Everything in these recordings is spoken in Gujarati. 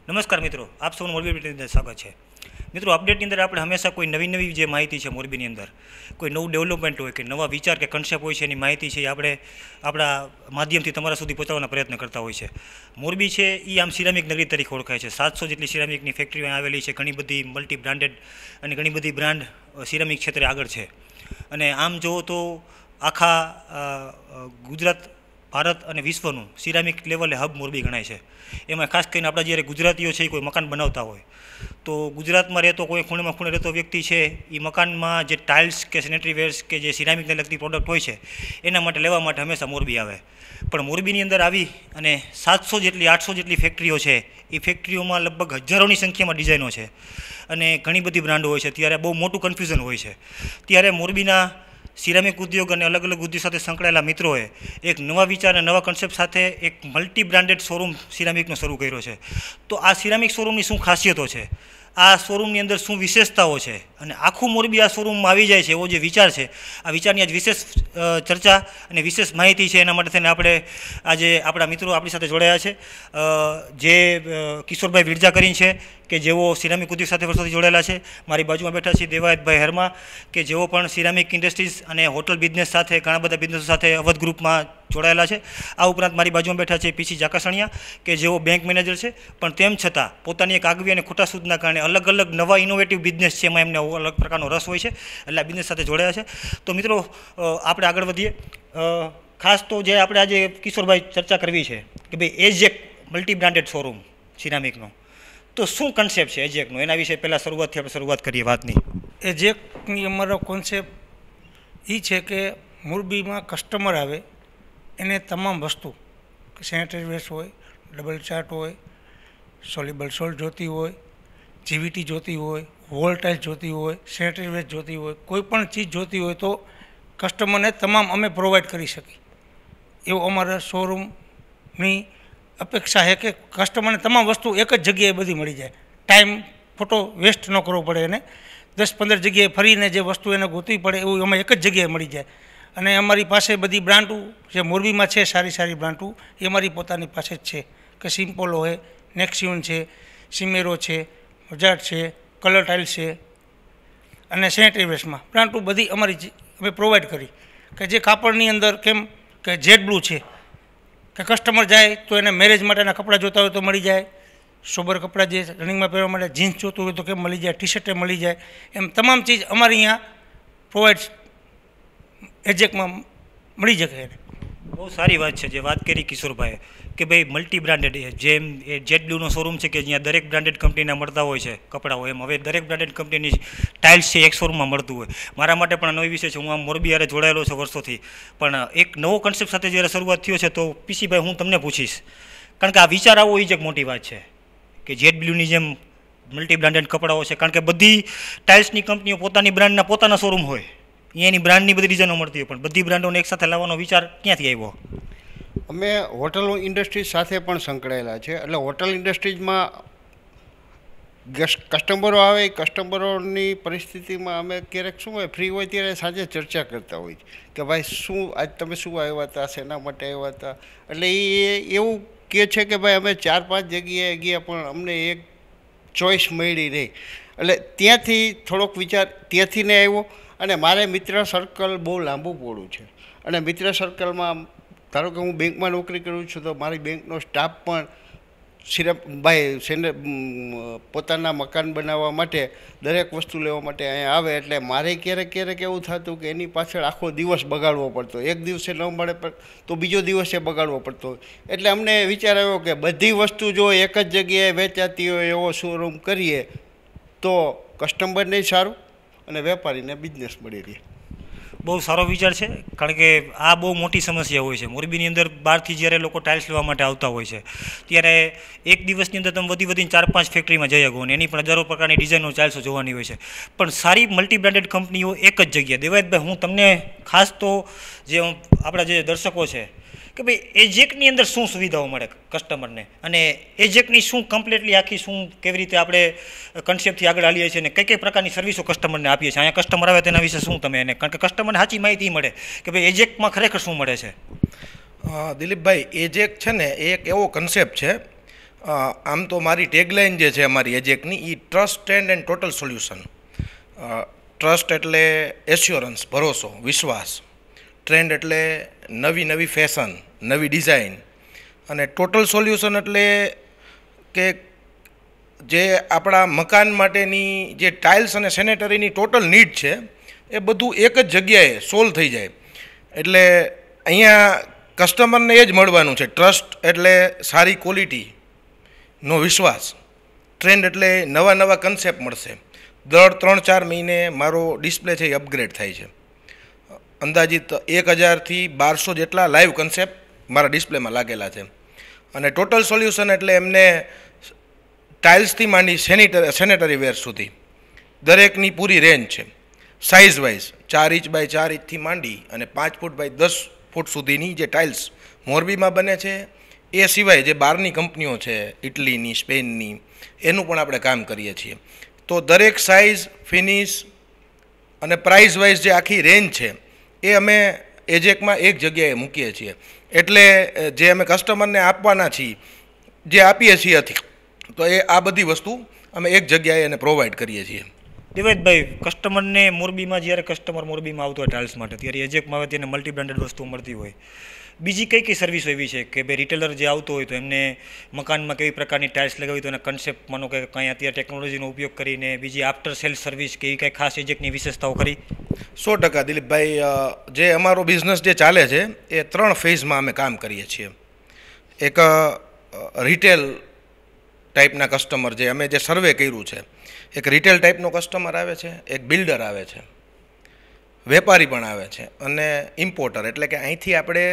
નમસ્કાર મિત્રો, આપ સૌનું મોરબી અપડેટની અંદર સ્વાગત છે। મિત્રો, અપડેટની અંદર આપણે હંમેશા કોઈ નવી જે માહિતી છે મોરબીની અંદર, કોઈ નવું ડેવલપમેન્ટ હોય કે નવા વિચાર કે કન્સેપ્ટ હોય છે એની માહિતી છે એ આપણે આપણા માધ્યમથી તમારા સુધી પહોંચાડવાના પ્રયત્ન કરતા હોય છે। મોરબી છે એ આમ સિરામિક નગરી તરીકે ઓળખાય છે। 700 જેટલી સિરામિકની ફેક્ટરીઓ આવેલી છે। ઘણી બધી મલ્ટી બ્રાન્ડેડ અને ઘણી બધી બ્રાન્ડ સિરામિક ક્ષેત્રે આગળ છે। અને આમ જુઓ તો આખા ગુજરાત, ભારત અને વિશ્વનું સિરામિક લેવલે હબ મોરબી ગણાય છે। એમાં ખાસ કરીને આપણા જ્યારે ગુજરાતીઓ છે એ કોઈ મકાન બનાવતા હોય તો ગુજરાતમાં રહેતો કોઈ ખૂણેમાં ખૂણે રહેતો વ્યક્તિ છે એ મકાનમાં જે ટાઇલ્સ કે સેનેટરી વેર્સ કે જે સિરામિકને લગતી પ્રોડક્ટ હોય છે એના માટે લેવા માટે હંમેશા મોરબી આવે। પણ મોરબીની અંદર આવી અને 700 જેટલી 800 જેટલી ફેક્ટરીઓ છે। એ ફેક્ટરીઓમાં લગભગ હજારોની સંખ્યામાં ડિઝાઇનો છે અને ઘણી બધી બ્રાન્ડો હોય છે। ત્યારે બહુ મોટું કન્ફ્યુઝન હોય છે। ત્યારે મોરબીના સિરામિક ઉદ્યોગ અને અલગ અલગ ઉદ્યોગ સાથે સંકળાયેલા મિત્રોએ એક નવા વિચાર અને નવા કન્સેપ્ટ સાથે એક મલ્ટી બ્રાન્ડેડ શોરૂમ સિરામિકનો શરૂ કર્યો છે। તો આ સિરામિક શોરૂમની શું ખાસિયતો છે, આ શોરૂમની અંદર શું વિશેષતાઓ છે અને આખું મોરબી આ શોરૂમમાં આવી જાય છે એવો જે વિચાર છે, આ વિચારની આજ વિશેષ ચર્ચા અને વિશેષ માહિતી છે। એના માટે થઈને આપણે આજે આપણા મિત્રો આપણી સાથે જોડાયા છે, જે કિશોરભાઈ વિરજા કરીને છે કે જેઓ સિરામિક ઉદ્યોગ સાથે વર્ષોથી જોડાયેલા છે। મારી બાજુમાં બેઠા છે દેવાયતભાઈ હરમા કે જેઓ પણ સિરામિક ઇન્ડસ્ટ્રીઝ અને હોટલ બિઝનેસ સાથે ઘણા બધા બિઝનેસો સાથે અવધ ગ્રુપમાં જોડાયેલા છે। આ ઉપરાંત મારી બાજુમાં બેઠા છે પીસી જાકાસણિયા કે જેઓ બેંક મેનેજર છે, પણ તેમ છતાં પોતાની એક આગવી અને ખોટા સૂઝના કારણે અલગ અલગ નવા ઇનોવેટિવ બિઝનેસ છે એમાં એમને અલગ પ્રકારનો રસ હોય છે, એટલે આ બિઝનેસ સાથે જોડાયા છે। તો મિત્રો, આપણે આગળ વધીએ। ખાસ તો જે આપણે આજે કિશોરભાઈ ચર્ચા કરવી છે કે ભાઈ એજેક મલ્ટી બ્રાન્ડેડ શોરૂમ સિરામિકનો, તો શું કન્સેપ્ટ છે એજેકનો, એના વિશે પહેલાં આપણે શરૂઆત કરીએ વાતની। એજેકની અમારો કોન્સેપ્ટ એ છે કે મોરબીમાં કસ્ટમર આવે એને તમામ વસ્તુ સેનેટરી વેસ્ટ હોય, ડબલ ચાર્ટ હોય, સોલ્યુબલ સોલ્ટ જોતી હોય, જીવીટી જોતી હોય, વોલ ટાઇલ્સ જોતી હોય, સેનેટરી વેસ્ટ જોતી હોય, કોઈ પણ ચીજ જોતી હોય તો કસ્ટમરને તમામ અમે પ્રોવાઈડ કરી શકીએ એવું અમારા શોરૂમની અપેક્ષા છે કે કસ્ટમરને તમામ વસ્તુ એક જ જગ્યાએ બધી મળી જાય। ટાઈમ ખોટો વેસ્ટ ન કરવો પડે એને 10-15 જગ્યાએ ફરીને જે વસ્તુ એને ગોતવી પડે એવું અમે એક જ જગ્યાએ મળી જાય। અને અમારી પાસે બધી બ્રાન્ડો જે મોરબીમાં છે સારી બ્રાન્ડો એ અમારી પોતાની પાસે જ છે કે સિમ્પોલો છે, નેક્સિયોન છે, સિમેરો છે, બજાજ છે, કલર ટાઇલ્સ છે અને સેનેટરી વેસ્ટમાં બ્રાન્ડો બધી અમે પ્રોવાઈડ કરી કે જે કાપડની અંદર કેમ કે જેટ બ્લુ છે કે કસ્ટમર જાય તો એને મેરેજ માટેના કપડાં જોતા હોય તો મળી જાય, સોબર કપડાં જે રનિંગમાં પહેરવા માટે જીન્સ જોતું હોય તો કેમ મળી જાય, ટી શર્ટે મળી જાય, એમ તમામ ચીજ અમારી અહીંયા પ્રોવાઈડ એજેકમાં મળી શકે એને। બહુ સારી વાત છે જે વાત કરી કિશોરભાઈએ કે ભાઈ મલ્ટી બ્રાન્ડેડ, જેમ એ જેટ બ્લુનો શોરૂમ છે કે જ્યાં દરેક બ્રાન્ડેડ કંપનીના મળતા હોય છે કપડાં હોય, એમ હવે દરેક બ્રાન્ડેડ કંપનીની ટાઇલ્સ છે એક શોરૂમમાં મળતું હોય। મારા માટે પણ નવી વિષય છે, હું આમ મોરબી હારે જોડાયેલો છું વર્ષોથી, પણ એક નવો કન્સેપ્ટ સાથે જ્યારે શરૂઆત થયો છે તો પીસીભાઈ હું તમને પૂછીશ, કારણ કે આ વિચાર આવો એ જ એક મોટી વાત છે કે જેટ બ્લુની જેમ મલ્ટી બ્રાન્ડેડ કપડાઓ છે, કારણ કે બધી ટાઇલ્સની કંપનીઓ પોતાની બ્રાન્ડના પોતાના શોરૂમ હોય, એની બ્રાન્ડની બધી ડિઝાઇનો મળતી હોય, પણ બધી બ્રાન્ડોને એકસાથે લાવવાનો વિચાર ક્યાંથી આવ્યો? અમે હોટલ ઇન્ડસ્ટ્રીઝ સાથે પણ સંકળાયેલા છે, એટલે હોટલ ઇન્ડસ્ટ્રીઝમાં કસ્ટમરો આવે, કસ્ટમરોની પરિસ્થિતિમાં અમે ક્યારેક શું હોય ફ્રી હોય ત્યારે સાંજે ચર્ચા કરતા હોય કે ભાઈ શું આજ તમે શું આવ્યા હતા, શેના માટે આવ્યા હતા, એટલે એ એવું કહે છે કે ભાઈ અમે 4-5 જગ્યાએ ગયા પણ અમને એક ચોઈસ મળી રહી, એટલે ત્યાંથી થોડોક વિચાર ત્યાંથી ને આવ્યો। અને મારે મિત્ર સર્કલ બહુ લાંબુ પોળું છે અને મિત્ર સર્કલમાં ધારો કે હું બેંકમાં નોકરી કરું છું તો મારી બેંકનો સ્ટાફ પણ પોતાના મકાન બનાવવા માટે દરેક વસ્તુ લેવા માટે અહીંયા આવે, એટલે મારે ક્યારેક એવું થતું કે એની પાછળ આખો દિવસ બગાડવો પડતો, એક દિવસે ન મળે તો બીજો દિવસે બગાડવો પડતો, એટલે અમને વિચાર આવ્યો કે બધી વસ્તુ જો એક જ જગ્યાએ વેચાતી હોય એવો શોરૂમ કરીએ તો કસ્ટમરને સારું અને વેપારીને બિઝનેસ મળી રહે। બહુ સારો વિચાર છે, કારણ કે આ બહુ મોટી સમસ્યા હોય છે મોરબીની અંદર। બહારથી જ્યારે લોકો ટાઇલ્સ લેવા માટે આવતા હોય છે ત્યારે એક દિવસની અંદર તમે વધીને 4-5 ફેક્ટરીમાં જઈ શકો અને એની પણ હજારો પ્રકારની ડિઝાઇનો ટાઇલ્સો જોવાની હોય છે, પણ સારી મલ્ટી બ્રાન્ડેડ કંપનીઓ એક જ જગ્યાએ। દેવાયતભાઈ, હું તમને ખાસ તો જે આપણા જે દર્શકો છે કે ભાઈ એજેકની અંદર શું સુવિધાઓ મળે કસ્ટમરને અને એજેકની શું કમ્પ્લીટલી આખી શું કેવી રીતે આપણે કન્સેપ્ટથી આગળ હાલીએ છીએ અને કઈ પ્રકારની સર્વિસો કસ્ટમરને આપીએ છીએ, અહીંયા કસ્ટમર આવે તેના વિશે શું તમે એને, કારણ કે કસ્ટમરને સાચી માહિતી મળે કે ભાઈ એજેકમાં ખરેખર શું મળે છે? દિલીપભાઈ, એજેક છે ને એ એક એવો કન્સેપ્ટ છે આમ તો મારી ટેગલાઇન જે છે અમારી એજેકની એ trust trend and total solution. Trust એટલે એશ્યોરન્સ, ભરોસો, વિશ્વાસ. ટ્રેન્ડ એટલે નવી ફેશન, નવી ડિઝાઇન. અને ટોટલ સોલ્યુશન એટલે કે જે આપણા મકાન માટેની જે ટાઇલ્સ અને સેનેટરીની ટોટલ નીડ છે એ બધું એક જ જગ્યાએ સોલ્વ થઈ જાય. એટલે અહીંયા કસ્ટમરને એ જ મળવાનું છે. ટ્રસ્ટ એટલે સારી ક્વોલિટીનો વિશ્વાસ. ટ્રેન્ડ એટલે નવા કન્સેપ્ટ મળશે. દર 3-4 મહિને મારો ડિસ્પ્લે છે એ અપગ્રેડ થાય છે. અંદાજિત 1000થી 1200 જેટલા લાઈવ કન્સેપ્ટ મારા ડિસ્પ્લેમાં લાગેલા છે. અને ટોટલ સોલ્યુશન એટલે એમને ટાઇલ્સથી માંડી સેનેટરી વેર સુધી દરેકની પૂરી રેન્જ છે. સાઇઝ વાઇઝ 4 ઇંચ બાય 4 ઇંચથી માંડી અને 5 ફૂટ બાય 10 ફૂટ સુધીની જે ટાઇલ્સ મોરબીમાં બને છે, એ સિવાય જે બહારની કંપનીઓ છે ઇટલીની, સ્પેનની, એનું પણ આપણે કામ કરીએ છીએ. તો દરેક સાઇઝ, ફિનિશ અને પ્રાઇસ વાઇઝ જે આખી રેન્જ છે એ અમે એજેકમાં એક જગ્યાએ મૂકીએ છીએ. એટલે જે અમે કસ્ટમરને આપવાના છીએ, જે આપીએ છીએ તો એ આ બધી વસ્તુ અમે એક જગ્યાએ એને પ્રોવાઈડ કરીએ છીએ. દેવાયતભાઈ, કસ્ટમરને મોરબીમાં જ્યારે કસ્ટમર મોરબીમાં આવતો હોય ટાઇલ્સ માટે, ત્યારે એજેકમાં આવે તેને મલ્ટી બ્રાન્ડેડ વસ્તુઓ મળતી હોય. બીજી કઈ સર્વિસો એવી છે કે ભાઈ રિટેલર જે આવતો હોય તો એમને મકાનમાં કેવી પ્રકારની ટાઇલ્સ લગાવી તો એના કન્સેપ્ટ માનો કે કંઈ અત્યારે ટેકનોલોજીનો ઉપયોગ કરીને બીજી આફ્ટર સેલ સર્વિસ કે એવી કંઈ ખાસ એજેકની વિશેષતાઓ ખરી? 100% દિલીપભાઈ. જે અમારો બિઝનેસ જે ચાલે છે એ 3 ફેઝમાં અમે કામ કરીએ છીએ. એક રિટેલ ટાઈપના કસ્ટમર, જે અમે જે સર્વે કર્યું છે, એક રિટેલ ટાઈપનો કસ્ટમર આવે છે, એક બિલ્ડર આવે છે, વેપારી પણ આવે છે, અને ઇમ્પોર્ટર એટલે કે અહીંથી આપણે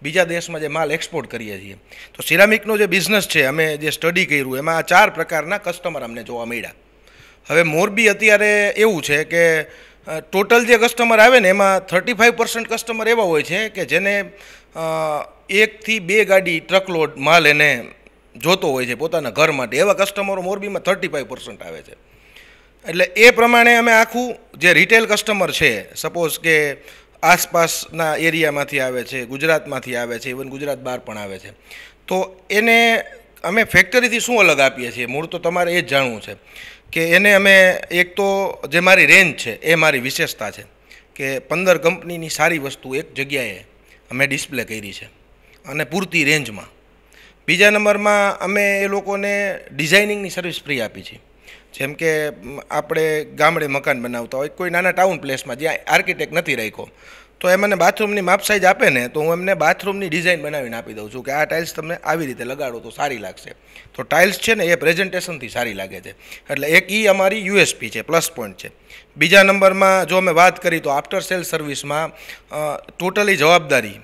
બીજા દેશમાં જે માલ એક્સપોર્ટ કરીએ છીએ. તો સિરામિકનો જે બિઝનેસ છે અમે જે સ્ટડી કર્યું એમાં આ 4 પ્રકારના કસ્ટમર અમને જોવા મળ્યા. હવે મોરબી અત્યારે એવું છે કે ટોટલ જે કસ્ટમર આવે ને એમાં 35% કસ્ટમર એવા હોય છે કે જેને 1 થી 2 ગાડી ટ્રકલોડ માલ એને જોતો હોય છે પોતાના ઘર માટે. એવા કસ્ટમરો મોરબીમાં 35% આવે છે. એટલે એ પ્રમાણે અમે આખું જે રિટેલ કસ્ટમર છે, સપોઝ કે આસપાસના એરિયામાંથી આવે છે, ગુજરાતમાંથી આવે છે, ઇવન ગુજરાત બહાર પણ આવે છે, તો એને અમે ફેક્ટરીથી શું અલગ આપીએ છીએ મૂળ તો તમારે એ જ જાણવું છે કે એને અમે એક તો જે મારી રેન્જ છે એ મારી વિશેષતા છે કે 15 કંપનીની સારી વસ્તુ એક જગ્યાએ અમે ડિસ્પ્લે કરી છે અને પૂરતી રેન્જમાં. બીજા નંબરમાં અમે એ લોકોને ડિઝાઇનિંગની સર્વિસ ફ્રી આપી છે. જેમ કે આપણે ગામડે મકાન બનાવતા હોય, કોઈ નાના ટાઉન પ્લેસમાં જ્યાં આર્કિટેક્ટ નથી રાખ્યો, તો એ મને બાથરૂમની માપ સાઇઝ આપે ને તો હું એમને બાથરૂમની ડિઝાઇન બનાવીને આપી દઉં છું કે આ ટાઇલ્સ તમને આવી રીતે લગાડો તો સારી લાગશે. તો ટાઇલ્સ છે ને એ પ્રેઝન્ટેશનથી સારી લાગે છે. એટલે એક એ અમારી યુએસપી છે, પ્લસ પોઈન્ટ છે. બીજા નંબરમાં જો અમે વાત કરી તો આફ્ટર સેલ સર્વિસમાં ટોટલી જવાબદારી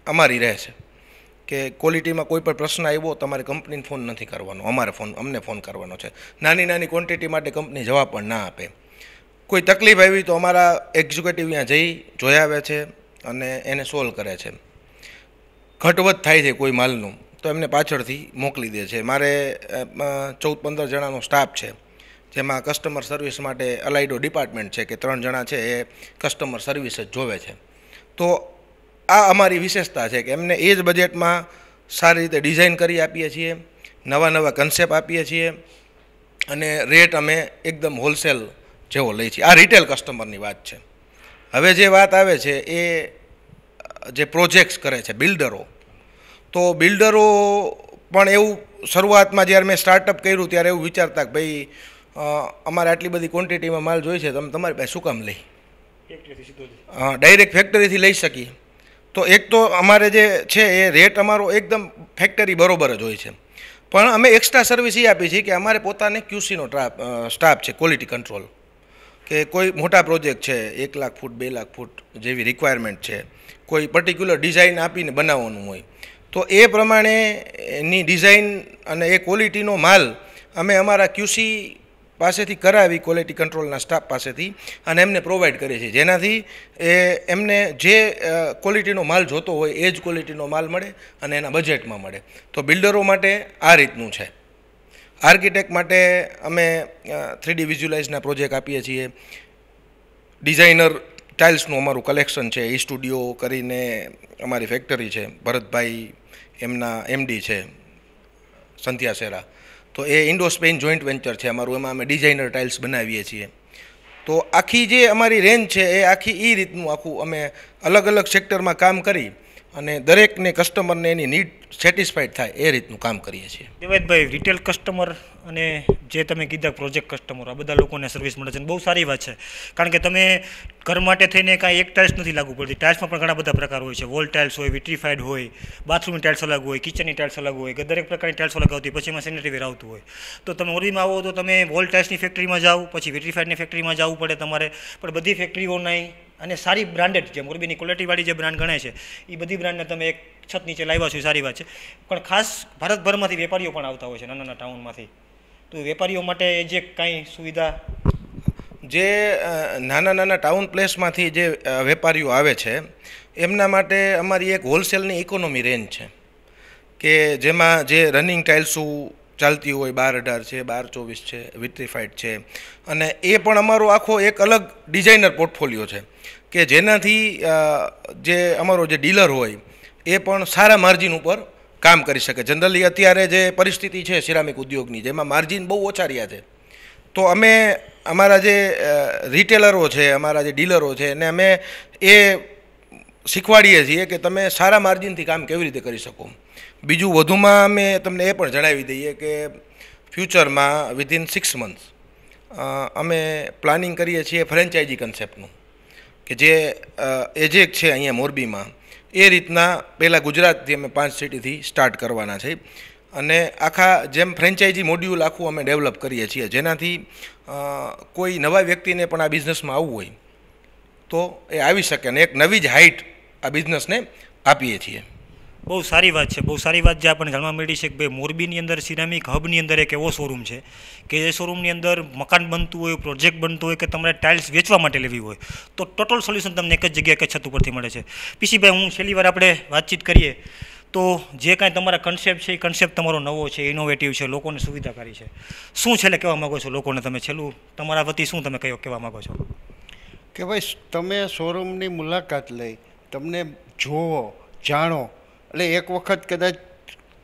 અમારી રહે છે કે ક્વોલિટીમાં કોઈ પણ પ્રશ્ન આવ્યો તમારે કંપનીને ફોન નથી કરવાનો, અમને ફોન કરવાનો છે. નાની ક્વોન્ટિટી માટે કંપની જવાબ પણ ના આપે. કોઈ તકલીફ આવી તો અમારા એક્ઝિક્યુટિવ ત્યાં જઈ જોઈ આવે છે અને એને સોલ્વ કરે છે. ઘટવધ થાય છે કોઈ માલનું તો એમને પાછળથી મોકલી દે છે. મારે 14-15 જણાનો સ્ટાફ છે, જેમાં કસ્ટમર સર્વિસ માટે અલાઇડો ડિપાર્ટમેન્ટ છે કે 3 જણા છે એ કસ્ટમર સર્વિસ જ જોવે છે. તો આ અમારી વિશેષતા છે કે એમને એ જ બજેટમાં સારી રીતે ડિઝાઇન કરી આપીએ છીએ, નવા કન્સેપ્ટ આપીએ છીએ અને રેટ અમે એકદમ હોલસેલ જેવો લઈએ છીએ. આ રિટેલ કસ્ટમરની વાત છે. હવે જે વાત આવે છે એ જે પ્રોજેક્ટ્સ કરે છે બિલ્ડરો, તો બિલ્ડરો પણ એવું શરૂઆતમાં જ્યારે મેં સ્ટાર્ટઅપ કર્યું ત્યારે એવું વિચારતા કે ભાઈ અમારે આટલી બધી ક્વોન્ટિટીમાં માલ જોઈએ છે, તમે તમારી પાસે શું કામ લઈ, ડાયરેક્ટ ફેક્ટરીથી લઈ શકીએ. તો એક તો અમારે જે છે એ રેટ અમારો એકદમ ફેક્ટરી બરોબર જ હોય છે, પણ અમે એક્સ્ટ્રા સર્વિસ એ આપી છે કે અમારે પોતાને ક્યુસીનો સ્ટાફ છે, ક્વોલિટી કંટ્રોલ, કે કોઈ મોટા પ્રોજેક્ટ છે 1 લાખ ફૂટ 2 લાખ ફૂટ જેવી રિક્વાયરમેન્ટ છે, કોઈ પર્ટિક્યુલર ડિઝાઇન આપીને બનાવવાનું હોય, તો એ પ્રમાણેની ડિઝાઇન અને એ ક્વોલિટીનો માલ અમે અમારા ક્યુસી પાસેથી કરાવી, ક્વોલિટી કંટ્રોલના સ્ટાફ પાસેથી, અને એમને પ્રોવાઈડ કરીએ છીએ, જેનાથી એમને જે ક્વોલિટીનો માલ જોતો હોય એ જ ક્વોલિટીનો માલ મળે અને એના બજેટમાં મળે. તો બિલ્ડરો માટે આ રીતનું છે. આર્કિટેક્ટ માટે અમે 3D વિઝ્યુલાઇઝના પ્રોજેક્ટ આપીએ છીએ. ડિઝાઇનર ટાઇલ્સનું અમારું કલેક્શન છે, ઈ સ્ટુડિયો કરીને અમારી ફેક્ટરી છે, ભરતભાઈ એમના MD છે, સંધ્યા સેરા. તો એ ઇન્ડો સ્પેન જોઈન્ટ વેન્ચર છે અમારું, એમાં અમે ડિઝાઇનર ટાઇલ્સ બનાવીએ છીએ. તો આખી જે અમારી રેન્જ છે એ આખી એ રીતનું આખું અમે અલગ અલગ સેક્ટરમાં કામ કરી અને દરેકને કસ્ટમરને એની નીડ સેટિસ્ફાઈડ થાય એ રીતનું કામ કરીએ છીએ. દેવાયતભાઈ, રિટેલ કસ્ટમર અને જે તમે કીધા પ્રોજેક્ટ કસ્ટમર, આ બધા લોકોને સર્વિસ મળે છે અને બહુ સારી વાત છે. કારણ કે તમે ઘર માટે થઈને કાંઈ એક ટાઇલ્સ નથી લાગુ પડતી. ટાઇલ્સમાં પણ ઘણા બધા પ્રકાર હોય છે. વોલ ટાઇલ્સ હોય, વિટ્રીફાઈડ હોય, બાથરૂમની ટાઇલ્સ અલગ હોય, કિચનની ટાઇલ્સ અલગ હોય, કે દરેક પ્રકારની ટાઇલ્સ અલગ આવતી, પછી એમાં સેનેટરીવેર આવતું હોય. તો તમે મોરબીમાં આવો તો તમે વોલ ટાઇલ્સની ફેક્ટરીમાં જાઓ, પછી વિટ્રીફાઈડની ફેક્ટરીમાં જવું પડે તમારે. પણ બધી ફેક્ટરીઓના અને સારી બ્રાન્ડેડ જે મોરબીની ક્વોલિટીવાળી જે બ્રાન્ડ ગણાય છે એ બધી બ્રાન્ડને તમે એક છત નીચે લાવ્યા છો, એ સારી વાત છે. પણ ખાસ ભારતભરમાંથી વેપારીઓ પણ આવતા હોય છે, નાના નાના ટાઉનમાંથી. તો વેપારીઓ માટે જે કાંઈ સુવિધા, જે નાના નાના ટાઉન પ્લેસમાંથી જે વેપારીઓ આવે છે એમના માટે અમારી એક હોલસેલની ઇકોનોમી રેન્જ છે કે જેમાં જે રનિંગ ટાઇલ્સો ચાલતી હોય 12-18 છે, 12-24 છે, વિટ્રીફાઈડ છે, અને એ પણ અમારો આખો એક અલગ ડિઝાઇનર પોર્ટફોલિયો છે કે જેનાથી જે અમારો જે ડીલર હોય એ પણ સારા માર્જિન ઉપર કામ કરી શકે. જનરલી અત્યારે જે પરિસ્થિતિ છે સિરામિક ઉદ્યોગની, જેમાં માર્જિન બહુ ઓછા રહ્યા છે, તો અમે અમારા જે રિટેલરો છે, અમારા જે ડીલરો છે, એને અમે એ શીખવાડીએ છીએ કે તમે સારા માર્જિનથી કામ કેવી રીતે કરી શકો. બીજું વધુમાં અમે તમને એ પણ જણાવી દઈએ કે ફ્યુચરમાં વિધિન 6 months અમે પ્લાનિંગ કરીએ છીએ ફ્રેન્ચાઇઝી કન્સેપ્ટનું, કે જે એજેક છે અહીંયા મોરબીમાં એ રીતના પહેલાં ગુજરાતથી અમે 5 સિટીથી સ્ટાર્ટ કરવાના છે. અને આખા જેમ ફ્રેન્ચાઇઝી મોડ્યુલ આખું અમે ડેવલપ કરીએ છીએ, જેનાથી કોઈ નવા વ્યક્તિને પણ આ બિઝનેસમાં આવવું હોય તો એ આવી શકે અને એક નવી જ હાઇટ આ બિઝનેસને આપીએ છીએ. બહુ સારી વાત છે. બહુ સારી વાત જે આપણને જાણવા મળી છે કે ભાઈ મોરબીની અંદર સિરામિક હબની અંદર એક એવો શોરૂમ છે કે જે શોરૂમની અંદર મકાન બનતું હોય, પ્રોજેક્ટ બનતું હોય, કે તમારે ટાઇલ્સ વેચવા માટે લેવી હોય તો ટોટલ સોલ્યુશન તમને એક જ જગ્યાએ એક જ છત ઉપરથી મળે છે. પીસીભાઈ, હું છેલ્લી વાર આપણે વાતચીત કરીએ તો જે કાંઈ તમારા કન્સેપ્ટ છે એ કન્સેપ્ટ તમારો નવો છે, ઇનોવેટિવ છે, લોકોને સુવિધાકારી છે. શું છેલ્લે કહેવા માગો છો લોકોને? તમે છેલ્લું તમારા વતી શું તમે કહેવા માગો છો? કે ભાઈ તમે શોરૂમની મુલાકાત લઈ, તમને જોવો, જાણો. એટલે એક વખત કદાચ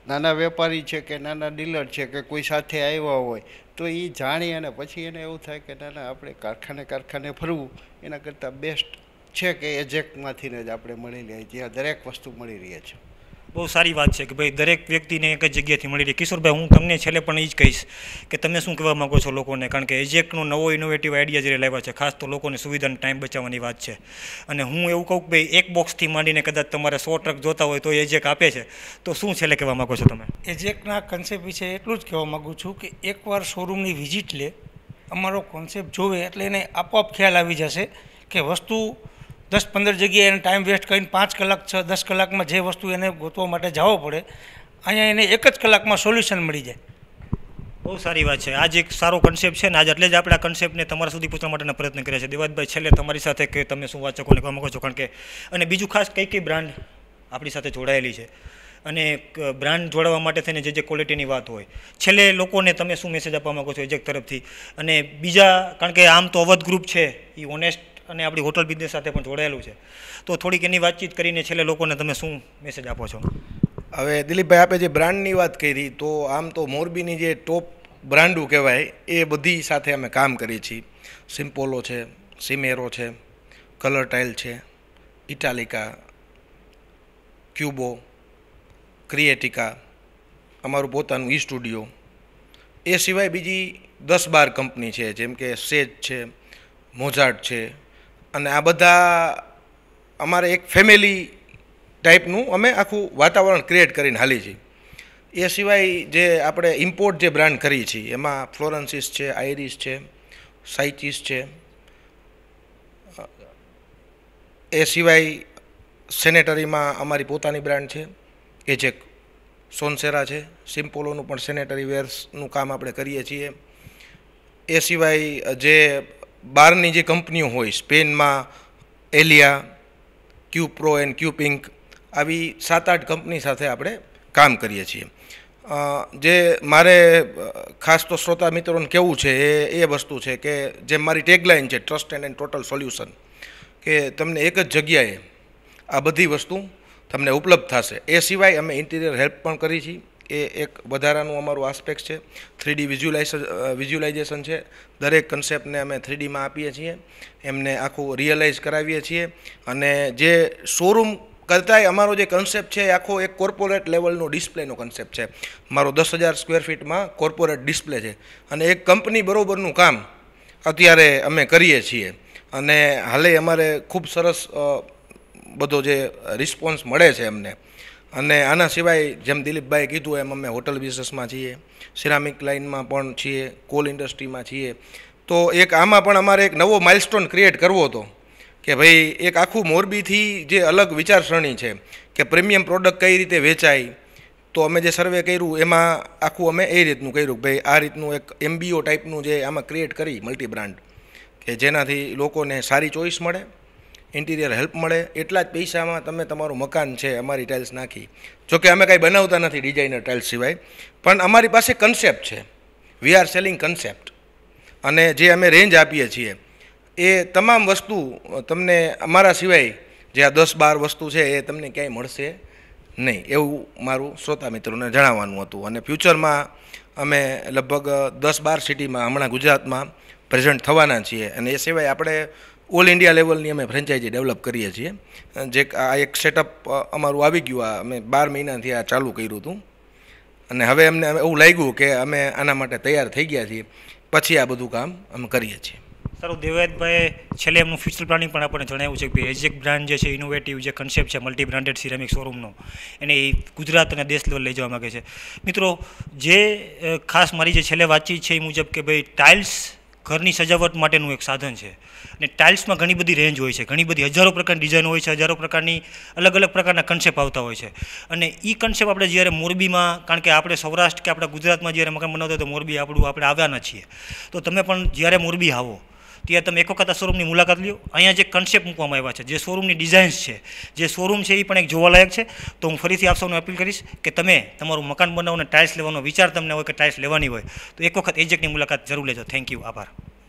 નાના વેપારી છે કે નાના ડીલર છે કે કોઈ સાથે આવ્યા હોય તો એ જાણી અને પછી એને એવું થાય કે ના આપણે કારખાને ફરવું એના કરતાં બેસ્ટ છે કે એજેક્ટમાંથી જ આપણે મળી લઈએ, જ્યાં દરેક વસ્તુ મળી રહે છે. બહુ સારી વાત છે કે ભાઈ દરેક વ્યક્તિને એક જ જગ્યાએથી મળી રહે. કિશોરભાઈ, હું તમને છેલ્લે પણ એ જ કહીશ કે તમે શું કહેવા માગો છો લોકોને? કારણ કે એજેક્ટનો નવો ઇનોવેટિવ આઈડિયા જ્યારે લાવ્યા છે, ખાસ તો લોકોને સુવિધાનો ટાઈમ બચાવવાની વાત છે. અને હું એવું કહું કે ભાઈ એક બોક્સથી માંડીને કદાચ તમારે 100 ટ્રક જોતા હોય તો એજેક આપે છે, તો શું છેલ્લે કહેવા માગો છો તમે? એજેકના કન્સેપ્ટ વિશે એટલું જ કહેવા માગું છું કે એકવાર શોરૂમની વિઝિટ લે, અમારો કોન્સેપ્ટ જોવે એટલે એને આપોઆપ ખ્યાલ આવી જશે કે વસ્તુ 10-15 જગ્યાએ એને ટાઈમ વેસ્ટ કરીને 5 કલાક 10 કલાકમાં જે વસ્તુ એને ગોતવા માટે જવો પડે, અહીંયા એને 1 જ કલાકમાં સોલ્યુશન મળી જાય. બહુ સારી વાત છે. આજ એક સારો કન્સેપ્ટ છે ને આજ એટલે જ આપણે આ કન્સેપ્ટને તમારા સુધી પહોંચવા માટેના પ્રયત્ન કર્યા છે. દેવાતભાઈ, છેલ્લે તમારી સાથે કે તમે શું વાચકોને કહેવા માગો છો? કારણ કે અને બીજું ખાસ કઈ બ્રાન્ડ આપણી સાથે જોડાયેલી છે અને બ્રાન્ડ જોડાવા માટે થઈને જે ક્વોલિટીની વાત હોય, છેલ્લે લોકોને તમે શું મેસેજ આપવા માગો છો એજેક તરફથી? અને બીજા, કારણ કે આમ તો અવધ ગ્રુપ છે એ ઓનેસ્ટ અને આપણી હોટલ બિઝનેસ સાથે પણ જોડાયેલું છે, તો થોડીક એની વાતચીત કરીને છેલ્લે લોકોને તમે શું મેસેજ આપો છો? હવે દિલીપભાઈ, આપણે જે બ્રાન્ડની વાત કરી તો આમ તો મોરબીની જે ટોપ બ્રાન્ડો કહેવાય એ બધી સાથે અમે કામ કરીએ છીએ. સિમ્પોલો છે, સિમેરો છે, કલર ટાઇલ છે, ઇટાલિકા, ક્યુબો, ક્રિએટિકા, અમારું પોતાનું ઈ સ્ટુડિયો. એ સિવાય બીજી 10-12 કંપની છે, જેમ કે સેજ છે, મોઝાર્ટ છે, અને આ બધા અમારે એક ફેમિલી ટાઈપનું અમે આખું વાતાવરણ ક્રિએટ કરીને હાલી છીએ. એ સિવાય જે આપણે ઇમ્પોર્ટ જે બ્રાન્ડ કરી છીએ એમાં ફ્લોરન્સિસ છે, આઇરિસ છે, સાઇચિસ છે. એ સિવાય સેનેટરીમાં અમારી પોતાની બ્રાન્ડ છે એજેક, સોનસેરા છે. સિમ્પોલોનું પણ સેનેટરી વેર્સનું કામ આપણે કરીએ છીએ. એ સિવાય જે બહારની જે કંપનીઓ હોય, સ્પેનમાં એલિયા, ક્યુપ્રો એન્ડ ક્યુપિંક, આવી 7-8 કંપની સાથે આપણે કામ કરીએ છીએ. જે મારે ખાસ તો શ્રોતા મિત્રોને કહેવું છે એ વસ્તુ છે કે જેમ મારી ટેગલાઇન છે ટ્રસ્ટ એન્ડ ટોટલ સોલ્યુશન, કે તમને એક જ જગ્યાએ આ બધી વસ્તુ તમને ઉપલબ્ધ થશે. એ સિવાય અમે ઇન્ટિરિયર હેલ્પ પણ કરી છીએ. એ એક વધારાનું અમારું આસ્પેક્ટ છે. 3D વિઝ્યુલાઇઝેશન છે. દરેક કન્સેપ્ટને અમે 3Dમાં આપીએ છીએ, એમને આખું રિયલાઇઝ કરાવીએ છીએ. અને જે શોરૂમ કરતાંય અમારો જે કન્સેપ્ટ છે એ આખો એક કોર્પોરેટ લેવલનો ડિસ્પ્લેનો કન્સેપ્ટ છે. મારો 10,000 સ્ક્વેર ફીટમાં કોર્પોરેટ ડિસ્પ્લે છે અને એક કંપની બરોબરનું કામ અત્યારે અમે કરીએ છીએ. અને હાલે અમારે ખૂબ સરસ બધો જે રિસ્પોન્સ મળે છે અમને. અને આના સિવાય જેમ દિલીપભાઈ કીધું એમ અમે હોટલ બિઝનેસમાં છીએ, સિરામિક લાઇનમાં પણ છીએ, કોલ ઇન્ડસ્ટ્રીમાં છીએ. તો એક આમાં પણ અમારે એક નવો માઇલસ્ટોન ક્રિએટ કરવો હતો કે ભાઈ એક આખું મોરબીથી જે અલગ વિચારસરણી છે કે પ્રીમિયમ પ્રોડક્ટ કઈ રીતે વેચાય. તો અમે જે સર્વે કર્યું એમાં આખું અમે એ રીતનું કર્યું કે ભાઈ આ રીતનું એક MBO ટાઈપનું જે આમાં ક્રિએટ કરી મલ્ટી બ્રાન્ડ કે જેનાથી લોકોને સારી ચોઈસ મળે, ઇન્ટિરિયર હેલ્પ મળે, એટલા જ પૈસામાં તમે તમારું મકાન છે અમારી ટાઇલ્સ નાખી. જોકે અમે કાંઈ બનાવતા નથી ડિઝાઇનર ટાઇલ્સ સિવાય, પણ અમારી પાસે કન્સેપ્ટ છે. We are selling concept. અને જે અમે રેન્જ આપીએ છીએ એ તમામ વસ્તુ તમને અમારા સિવાય જે આ 10-12 વસ્તુ છે એ તમને ક્યાંય મળશે નહીં, એવું મારું શ્રોતા મિત્રોને જણાવવાનું હતું. અને ફ્યુચરમાં અમે લગભગ 10-12 સિટીમાં હમણાં ગુજરાતમાં પ્રેઝન્ટ થવાના છીએ. અને એ સિવાય આપણે ઓલ ઇન્ડિયા લેવલની અમે ફ્રેન્ચાઇઝી ડેવલપ કરીએ છીએ. જે આ એક સેટઅપ અમારું આવી ગયું, આ અમે 12 મહિનાથી આ ચાલુ કર્યું હતું અને હવે અમને એવું લાગ્યું કે અમે આના માટે તૈયાર થઈ ગયા છીએ, પછી આ બધું કામ અમે કરીએ છીએ. સારું, દેવાયતભાઈ છેલ્લે એમનું ફ્યુચર પ્લાનિંગ પણ આપણને જણાવ્યું છે કે એજેક બ્રાન્ડ જે છે ઇનોવેટિવ જે કન્સેપ્ટ છે મલ્ટી બ્રાન્ડેડ સિરામિક શોરૂમનો એને એ ગુજરાત અને દેશ લેવલ લઈ જવા માગે છે. મિત્રો, જે ખાસ મારી જે છેલ્લે વાતચીત છે એ મુજબ કે ભાઈ ટાઇલ્સ ઘરની સજાવટ માટેનું એક સાધન છે અને ટાઇલ્સમાં ઘણી બધી રેન્જ હોય છે, ઘણી બધી હજારો પ્રકારની ડિઝાઇન હોય છે, હજારો પ્રકારની અલગ અલગ પ્રકારના કન્સેપ્ટ આવતા હોય છે. અને એ કન્સેપ્ટ આપણે જ્યારે મોરબીમાં, કારણ કે આપણે સૌરાષ્ટ્ર કે આપણા ગુજરાતમાં જ્યારે મકાન બનાવતા હોય તો મોરબી આપણે આવ્યાના છીએ, તો તમે પણ જ્યારે મોરબી આવો ત્યારે તમે એક વખત આ શોરૂમની મુલાકાત લ્યો. અહીંયા જે કન્સેપ્ટ મૂકવામાં આવ્યા છે, જે શોરૂમની ડિઝાઇન્સ છે, જે શોરૂમ છે એ પણ એક જોવાલાયક છે. તો હું ફરીથી આપ સૌને અપીલ કરીશ કે તમે તમારું મકાન બનાવો અને ટાઇલ્સ લેવાનો વિચાર તમને હોય કે ટાઇલ્સ લેવાની હોય તો એક વખત એજેકની મુલાકાત જરૂર લેજો. થેન્ક યુ, આભાર.